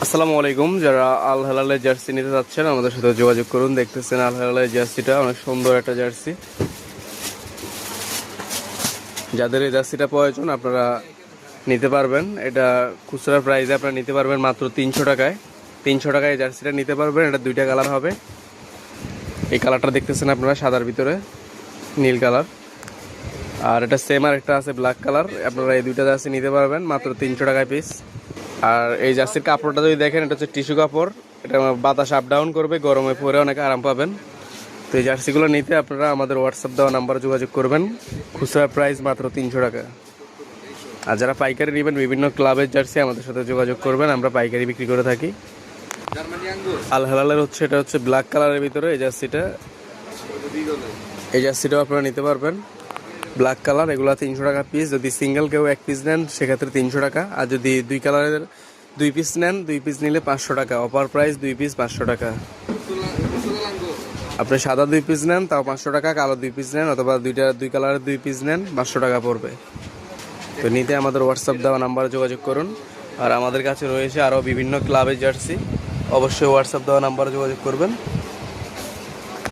আসসালামু আলাইকুম। যারা আল হেলালের জার্সি নিতে যাচ্ছেন আমাদের সাথে যোগাযোগ করুন। দেখতেছেন আল হেলালের জার্সিটা অনেক সুন্দর একটা জার্সি। যাদের এই জার্সিটা প্রয়োজন আপনারা নিতে পারবেন। এটা খুচরা প্রাইসে আপনারা নিতে পারবেন মাত্র 300 টাকায়। 300 টাকায় এই জার্সিটা নিতে পারবেন। এটা দুইটা কালার হবে। এই কালারটা দেখতেছেন আপনারা সাদার ভিতরে নীল কালার, আর এটা সেম আর একটা আছে ব্ল্যাক কালার। আপনারা এই দুইটা জার্সি নিতে পারবেন মাত্র 300 টাকায় পিস। আর এই জার্সির কাপড়টা যদি দেখেন, এটা হচ্ছে টিস্যু কাপড়। এটা বাতাস আপ ডাউন করবে, গরমে পরে অনেক আরাম পাবেন। তো এই জার্সিগুলো নিতে আপনারা আমাদের হোয়াটসঅ্যাপ দেওয়া নাম্বারে যোগাযোগ করবেন। খুচরা প্রাইস মাত্র 300 টাকা। আর যারা পাইকারি নেবেন বিভিন্ন ক্লাবের জার্সি আমাদের সাথে যোগাযোগ করবেন, আমরা পাইকারি বিক্রি করে থাকি। আল হেলালের এটা হচ্ছে ব্ল্যাক কালারের ভিতরে এই জার্সিটা। এই জার্সিটাও আপনারা নিতে পারবেন ব্ল্যাক কালার। এগুলো 300 টাকা পিস। যদি সিঙ্গেল কেউ এক পিস নেন সেক্ষেত্রে 300 টাকা। আর যদি দুই কালারের 2 পিস নেন, 2 পিস নিলে 500 টাকা। অফার প্রাইস 2 পিস 500 টাকা। আপনি সাদা 2 পিস নেন তাও 500 টাকা, কালো 2 পিস নেন অথবা দুই কালারের 2 পিস নেন 500 টাকা পড়বে। তো নিতে আমাদের হোয়াটসঅ্যাপ দেওয়া নাম্বারে যোগাযোগ করুন। আর আমাদের কাছে রয়েছে আরও বিভিন্ন ক্লাবের জার্সি, অবশ্যই হোয়াটসঅ্যাপ দেওয়া নাম্বারে যোগাযোগ করবেন।